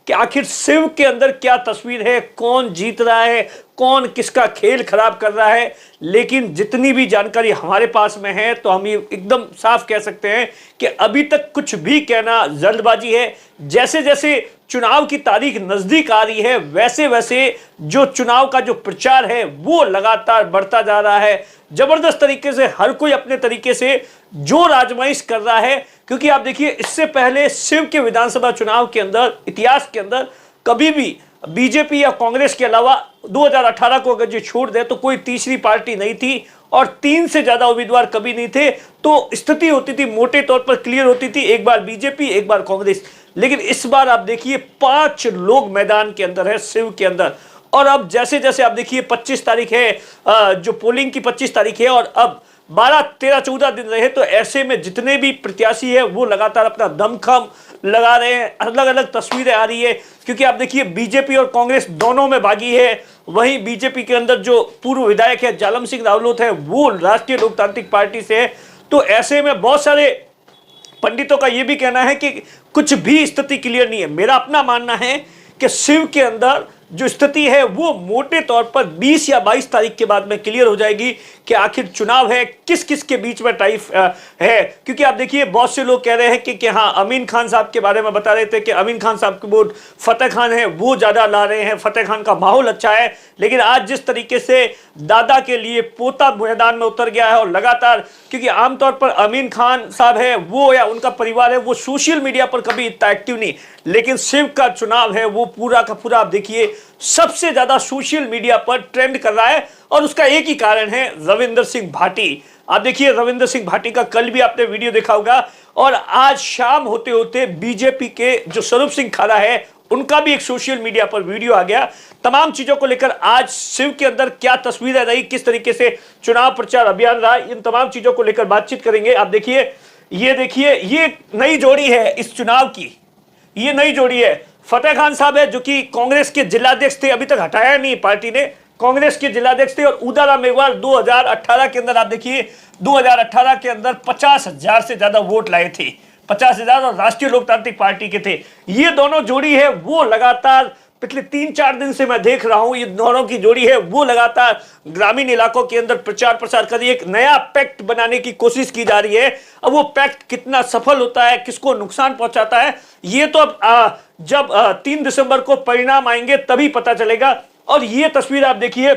कि आखिर शिव के अंदर क्या तस्वीर है, कौन जीत रहा है, कौन किसका खेल खराब कर रहा है। लेकिन जितनी भी जानकारी हमारे पास में है तो हम ये एकदम साफ कह सकते हैं कि अभी तक कुछ भी कहना जल्दबाजी है। जैसे जैसे चुनाव की तारीख नजदीक आ रही है वैसे वैसे जो चुनाव का जो प्रचार है वो लगातार बढ़ता जा रहा है। जबरदस्त तरीके से हर कोई अपने तरीके से जोर आजमाइश कर रहा है, क्योंकि आप देखिए इससे पहले शिव के विधानसभा चुनाव के अंदर इतिहास के अंदर कभी भी बीजेपी या कांग्रेस के अलावा 2018 को अगर जो छोड़ दे तो कोई तीसरी पार्टी नहीं थी और 3 से ज्यादा उम्मीदवार कभी नहीं थे। तो स्थिति होती थी मोटे तौर पर क्लियर होती थी, एक बार बीजेपी एक बार कांग्रेस। लेकिन इस बार आप देखिए 5 लोग मैदान के अंदर है शिव के अंदर। और अब जैसे जैसे आप देखिए 25 तारीख है, जो पोलिंग की 25 तारीख है और अब 12, 13, 14 दिन रहे, तो ऐसे में जितने भी प्रत्याशी है वो लगातार अपना दमखम लगा रहे हैं। अलग अलग तस्वीरें आ रही है, क्योंकि आप देखिए बीजेपी और कांग्रेस दोनों में बागी है। वहीं बीजेपी के अंदर जो पूर्व विधायक है जालम सिंह रावलोत है वो राष्ट्रीय लोकतांत्रिक पार्टी से है। तो ऐसे में बहुत सारे पंडितों का यह भी कहना है कि कुछ भी स्थिति क्लियर नहीं है। मेरा अपना मानना है कि शिव के अंदर जो स्थिति है वो मोटे तौर पर 20 या 22 तारीख के बाद में क्लियर हो जाएगी कि आखिर चुनाव है किस किस के बीच में टाइप है। क्योंकि आप देखिए बहुत से लोग कह रहे हैं कि हाँ, अमीन खान साहब के बारे में बता रहे थे कि अमीन खान साहब के वोट फतेह खान है वो ज्यादा ला रहे हैं, फतेह खान का माहौल अच्छा है। लेकिन आज जिस तरीके से दादा के लिए पोता मैदान में उतर गया है और लगातार, क्योंकि आमतौर पर अमीन खान साहब है वो या उनका परिवार है वो सोशल मीडिया पर कभी इतना एक्टिव नहीं, लेकिन शिव का चुनाव है वो पूरा का पूरा आप देखिए सबसे ज्यादा सोशल मीडिया पर ट्रेंड कर रहा है। और उसका एक ही कारण है रविंदर सिंह भाटी। आप देखिए रविंदर सिंह भाटी का कल भी आपने वीडियो देखा होगा और आज शाम होते होते बीजेपी के जो स्वरूप सिंह खाड़ा है उनका भी एक सोशल मीडिया पर वीडियो आ गया। तमाम चीजों को लेकर आज शिव के अंदर क्या तस्वीरें रही, किस तरीके से चुनाव प्रचार अभियान रहा, इन तमाम चीजों को लेकर बातचीत करेंगे। आप देखिए ये नई जोड़ी है इस चुनाव की, ये नई जोड़ी है। फतेह खान साहब है जो कि कांग्रेस के जिलाध्यक्ष थे, अभी तक हटाया नहीं पार्टी ने, कांग्रेस के जिलाध्यक्ष थे। और उदाराम मेघवाल 2018 के अंदर आप देखिए 2018 के अंदर 50,000 से ज्यादा वोट लाए थे, 50,000 और राष्ट्रीय लोकतांत्रिक पार्टी के थे। ये दोनों जोड़ी है वो लगातार पिछले 3-4 दिन से मैं देख रहा हूं, ये दोनों की जोड़ी है वो लगातार ग्रामीण इलाकों के अंदर प्रचार प्रसार कर रही है। एक नया पैक्ट बनाने की कोशिश की जा रही है। अब वो पैक्ट कितना सफल होता है, किसको नुकसान पहुंचाता है, ये तो अब जब 3 दिसंबर को परिणाम आएंगे तभी पता चलेगा। और ये तस्वीर आप देखिए,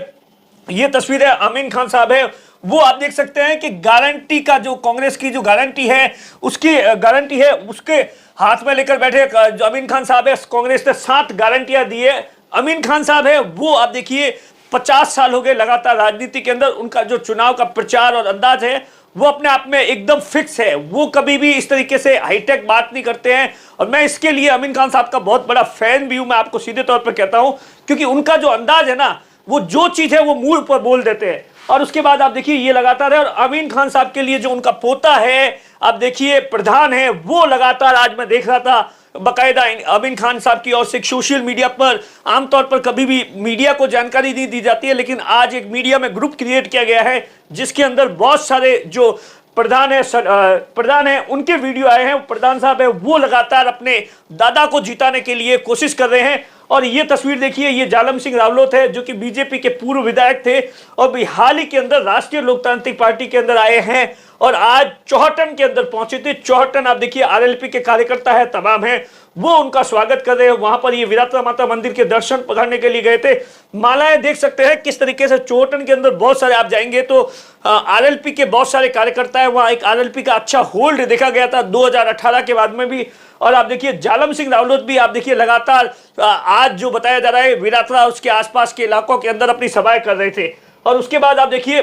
ये तस्वीर है अमीन खान साहब है वो आप देख सकते हैं कि गारंटी का जो कांग्रेस की जो गारंटी है उसकी गारंटी है उसके हाथ में लेकर बैठे जो अमीन खान साहब है। कांग्रेस ने 7 गारंटियां दी है। अमीन खान साहब है वो आप देखिए 50 साल हो गए लगातार राजनीति के अंदर, उनका जो चुनाव का प्रचार और अंदाज है वो अपने आप में एकदम फिक्स है। वो कभी भी इस तरीके से हाईटेक बात नहीं करते हैं और मैं इसके लिए अमीन खान साहब का बहुत बड़ा फैन भी हूं, मैं आपको सीधे तौर पर कहता हूं, क्योंकि उनका जो अंदाज है ना वो जो चीज है वो मुंह पर बोल देते हैं। और उसके बाद आप देखिए ये लगातार है। और अमीन खान साहब के लिए जो उनका पोता है आप देखिए प्रधान है वो लगातार आज मैं देख रहा था बकायदा अमीन खान साहब की ओर से सोशल मीडिया पर, आमतौर पर कभी भी मीडिया को जानकारी नहीं दी जाती है, लेकिन आज एक मीडिया में ग्रुप क्रिएट किया गया है जिसके अंदर बहुत सारे जो प्रधान है उनके वीडियो आए हैं। प्रधान साहब है वो लगातार अपने दादा को जिताने के लिए कोशिश कर रहे हैं। और ये तस्वीर देखिए, ये जालम सिंह रावलोत है जो कि बीजेपी के पूर्व विधायक थे और हाल ही के अंदर राष्ट्रीय लोकतांत्रिक पार्टी के अंदर आए हैं और आज चौहटन के अंदर पहुंचे थे। चौहटन आप देखिए आरएलपी के कार्यकर्ता है, तमाम है, वो उनका स्वागत कर रहे हैं। वहां पर ये विराटरा माता मंदिर के दर्शन करने के लिए गए थे। मालाएं देख सकते हैं किस तरीके से चौहटन के अंदर बहुत सारे आप जाएंगे तो आरएलपी के बहुत सारे कार्यकर्ता है। वहां एक आरएलपी का अच्छा होल्ड देखा गया था 2018 के बाद में भी। और आप देखिए जालम सिंह रावलोत भी आप देखिए लगातार आज जो बताया जा रहा है विराटरा उसके आसपास के इलाकों के अंदर अपनी सभाएं कर रहे थे। और उसके बाद आप देखिए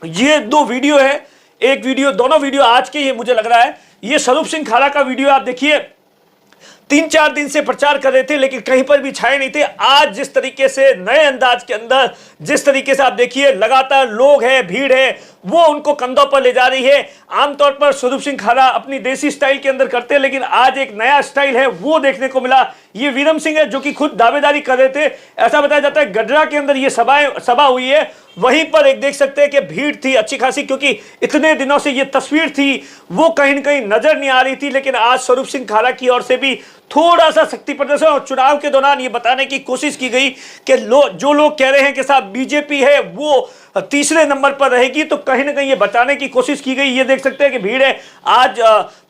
ये 2 वीडियो है, एक वीडियो, दोनों वीडियो आज के ही मुझे लग रहा है। ये स्वरूप सिंह खाड़ा का वीडियो आप देखिए 3-4 दिन से प्रचार कर रहे थे लेकिन कहीं पर भी छाए नहीं थे। आज जिस तरीके से नए अंदाज के अंदर जिस तरीके से आप देखिए लगातार लोग हैं, भीड़ है, वो उनको कंधों पर ले जा रही है। आमतौर पर स्वरूप सिंह खाड़ा अपनी देसी स्टाइल के अंदर करते हैं लेकिन आज एक नया स्टाइल है वो देखने को मिला। ये वीरम सिंह है जो कि खुद दावेदारी कर रहे थे। ऐसा बताया जाता है गडरा के अंदर ये सभा हुई है, वहीं पर एक देख सकते हैं कि भीड़ थी अच्छी खासी, क्योंकि इतने दिनों से ये तस्वीर थी वो कहीं न कहीं नजर नहीं आ रही थी। लेकिन आज स्वरूप सिंह खाड़ा की ओर से भी थोड़ा सा शक्ति प्रदर्शन और चुनाव के दौरान ये बताने की कोशिश की गई कि जो लोग कह रहे हैं कि साहब बीजेपी है वो तीसरे नंबर पर रहेगी, तो कहीं ना कहीं ये बताने की कोशिश की गई। ये देख सकते हैं कि भीड़ है। आज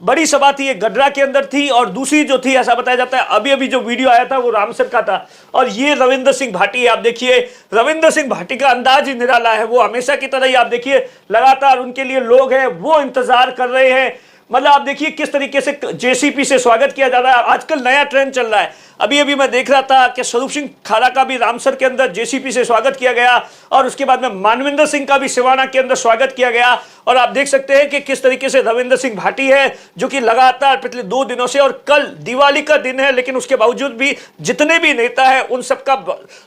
बड़ी सभा थी, ये गडरा के अंदर थी, और दूसरी जो थी ऐसा बताया जाता है अभी अभी जो वीडियो आया था वो रामसर का था, और ये रविंद्र सिंह भाटी। आप देखिए रविंद्र सिंह भाटी का अंदाज ही निराला है। वो हमेशा की तरह ही आप देखिए लगातार उनके लिए लोग हैं वो इंतजार कर रहे हैं। मतलब आप देखिए किस तरीके से जेसीपी से स्वागत किया जा रहा है। आजकल नया ट्रेंड चल रहा है। अभी अभी मैं देख रहा था कि स्वरूप सिंह खारा का भी रामसर के अंदर जेसीपी से स्वागत किया गया, और उसके बाद में मानविंदर सिंह का भी सिवाना के अंदर स्वागत किया गया। और आप देख सकते हैं कि किस तरीके से रविंद्र सिंह भाटी है जो कि लगातार पिछले 2 दिनों से, और कल दिवाली का दिन है लेकिन उसके बावजूद भी जितने भी नेता है उन सबका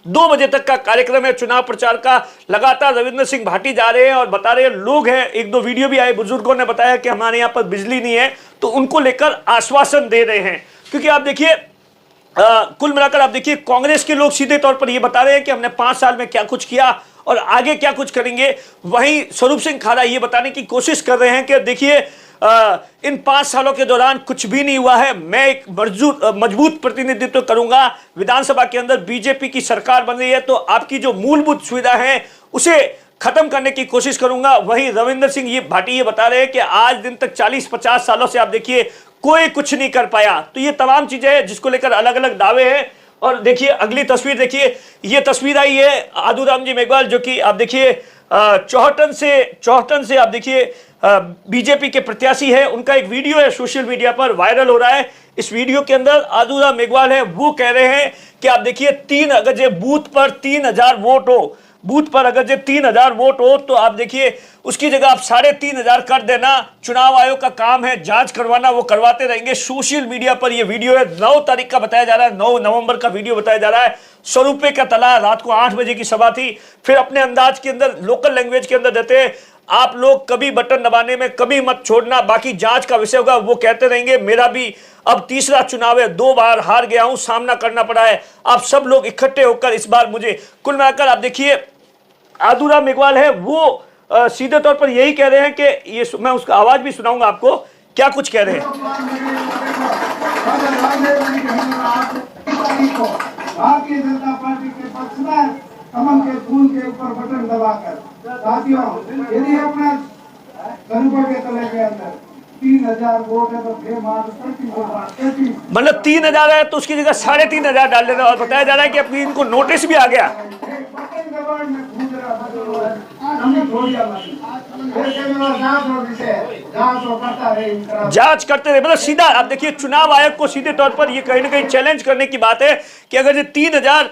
2 बजे तक का कार्यक्रम है चुनाव प्रचार का। लगातार रविंद्र सिंह भाटी जा रहे हैं और बता रहे हैं लोग हैं। 1-2 वीडियो भी आए, बुजुर्गों ने बताया कि हमारे यहाँ पर बिजली नहीं है, तो उनको लेकर आश्वासन दे रहे हैं। क्योंकि आप देखिए कुल मिलाकर आप देखिए कांग्रेस के लोग सीधे तौर पर ये बता रहे हैं कि हमने 5 साल में क्या कुछ किया और आगे क्या कुछ करेंगे। वहीं स्वरूप सिंह खारा ये बताने की कोशिश कर रहे हैं कि देखिए इन 5 सालों के दौरान कुछ भी नहीं हुआ है, मैं एक मजबूत प्रतिनिधित्व करूंगा। विधानसभा के अंदर बीजेपी की सरकार बन रही है तो आपकी जो मूलभूत सुविधा है उसे खत्म करने की कोशिश करूंगा। वहीं रविंद्र सिंह ये भाटी ये बता रहे हैं कि आज दिन तक 40-50 सालों से आप देखिए कोई कुछ नहीं कर पाया। तो ये तमाम चीजें हैं जिसको लेकर अलग अलग दावे हैं। और देखिए अगली तस्वीर देखिए, ये तस्वीर आई है आदूराम जी मेघवाल जो कि आप देखिए चौहटन से आप देखिए बीजेपी के प्रत्याशी है। उनका एक वीडियो है सोशल मीडिया पर वायरल हो रहा है। इस वीडियो के अंदर आदूराम मेघवाल है वो कह रहे हैं कि आप देखिए 3 अगर जो बूथ पर 3000 वोट हो, बूथ पर अगर जो 3000 वोट हो तो आप देखिए उसकी जगह आप 3500 कर देना। चुनाव आयोग का काम है जांच करवाना, वो करवाते रहेंगे। सोशल मीडिया पर ये वीडियो है, 9 तारीख का बताया जा रहा है, 9 नवंबर का वीडियो बताया जा रहा है। 100 रुपए का तला, रात को 8 बजे की सभा थी। फिर अपने अंदाज के अंदर लोकल लैंग्वेज के अंदर देते हैं आप लोग कभी बटन दबाने में कभी मत छोड़ना, बाकी जांच का विषय होगा वो कहते रहेंगे। मेरा भी अब तीसरा चुनाव है, 2 बार हार गया हूं, सामना करना पड़ा है। आप सब लोग इकट्ठे होकर इस बार मुझे, कुल मिलाकर आप देखिए आदूराम मेघवाल है वो सीधे तौर पर यही कह रहे हैं कि ये, मैं उसका आवाज भी सुनाऊंगा आपको क्या कुछ कह रहे हैं। भारतीय जनता पार्टी के पक्ष में कमल के फूल के ऊपर बटन दबाकर साथियों, यदि अपना गरीबों के तले के अंदर 3000 वोट है तो फिर मतलब 3000 है तो उसकी जगह 3500 डाल देना। और बताया जा रहा है कि अपनी इनको नोटिस भी आ गया। जांच करते रहे, मतलब सीधा आप देखिए चुनाव आयोग को सीधे तौर पर ये कहीं ना कहीं चैलेंज करने की बात है कि अगर ये 3000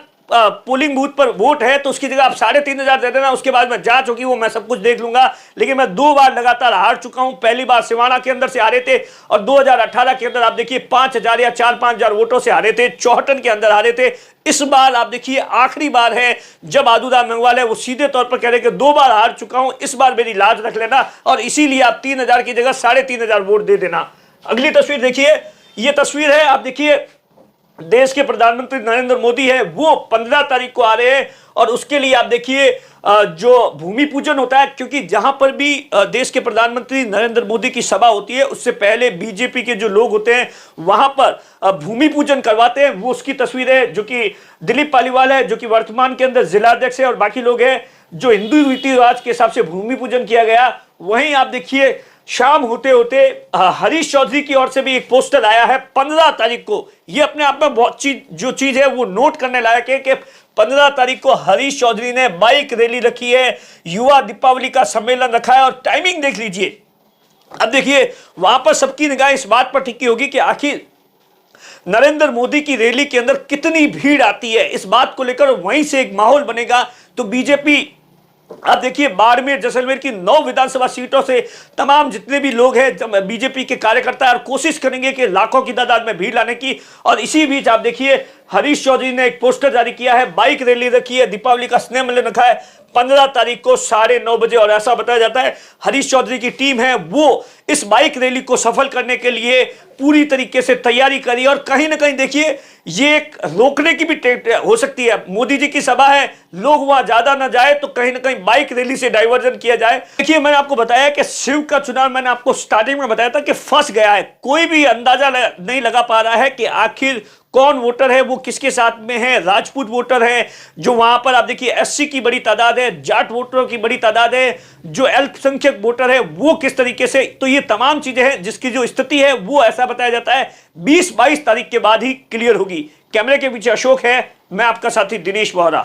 पोलिंग बूथ पर वोट है तो उसकी जगह आप 3500 दे देना, उसके बाद में जांच होगी वो मैं सब कुछ देख लूंगा। लेकिन मैं 2 बार लगातार हार चुका हूं। पहली बार सिवाना के अंदर से हारे थे और 2018 के अंदर आप देखिए 5000 या 4-5000 वोटों से हारे थे, चौहटन के अंदर हारे थे। इस बार आप देखिए आखिरी बार है जब आदूराम मेघवाल है वो सीधे तौर पर कह रहे हैं कि 2 बार हार चुका हूं, इस बार मेरी लाज रख लेना और इसीलिए आप 3000 की जगह 3500 वोट दे देना। अगली तस्वीर देखिए, ये तस्वीर है आप देखिए देश के प्रधानमंत्री नरेंद्र मोदी है वो 15 तारीख को आ रहे हैं और उसके लिए आप देखिए जो भूमि पूजन होता है, क्योंकि जहां पर भी देश के प्रधानमंत्री नरेंद्र मोदी की सभा होती है उससे पहले बीजेपी के जो लोग होते हैं वहां पर भूमि पूजन करवाते हैं। वो उसकी तस्वीर है जो कि दिलीप पालीवाल है जो कि वर्तमान के अंदर जिलाध्यक्ष है और बाकी लोग हैं जो हिंदू रीति रिवाज के हिसाब से भूमि पूजन किया गया। वहीं आप देखिए शाम होते होते हरीश चौधरी की ओर से भी एक पोस्टर आया है 15 तारीख को। ये अपने आप में बहुत चीज है वो नोट करने लायक है कि 15 तारीख को हरीश चौधरी ने बाइक रैली रखी है, युवा दीपावली का सम्मेलन रखा है और टाइमिंग देख लीजिए। अब देखिए वहां पर सबकी निगाह इस बात पर टिकी होगी कि आखिर नरेंद्र मोदी की रैली के अंदर कितनी भीड़ आती है, इस बात को लेकर वहीं से एक माहौल बनेगा। तो बीजेपी आप देखिए बाड़मेर जैसलमेर की 9 विधानसभा सीटों से तमाम जितने भी लोग हैं बीजेपी के कार्यकर्ता और कोशिश करेंगे कि लाखों की तादाद में भीड़ लाने की। और इसी बीच आप देखिए हरीश चौधरी ने एक पोस्टर जारी किया है, बाइक रैली रखी है, दीपावली का स्नेह मिलन रखा है। 15 तारीख को 9:30 बजे। और ऐसा बताया जाता है हरीश चौधरी की टीम है वो इस बाइक रैली को सफल करने के लिए पूरी तरीके से तैयारी करी। और कहीं ना कहीं देखिए ये एक रोकने की भी हो सकती है, मोदी जी की सभा है, लोग वहां ज्यादा ना जाए तो कहीं ना कहीं बाइक रैली से डाइवर्जन किया जाए। देखिए मैंने आपको बताया कि शिव का चुनाव, मैंने आपको स्टार्टिंग में बताया था कि फंस गया है, कोई भी अंदाजा नहीं लगा पा रहा है कि आखिर कौन वोटर है वो किसके साथ में है। राजपूत वोटर है जो वहां पर आप देखिए एससी की बड़ी तादाद है, जाट वोटरों की बड़ी तादाद है, जो अल्पसंख्यक वोटर है वो किस तरीके से, तो ये तमाम चीजें हैं जिसकी जो स्थिति है वो ऐसा बताया जाता है 20-22 तारीख के बाद ही क्लियर होगी। कैमरे के पीछे अशोक है, मैं आपका साथी दिनेश बोहरा।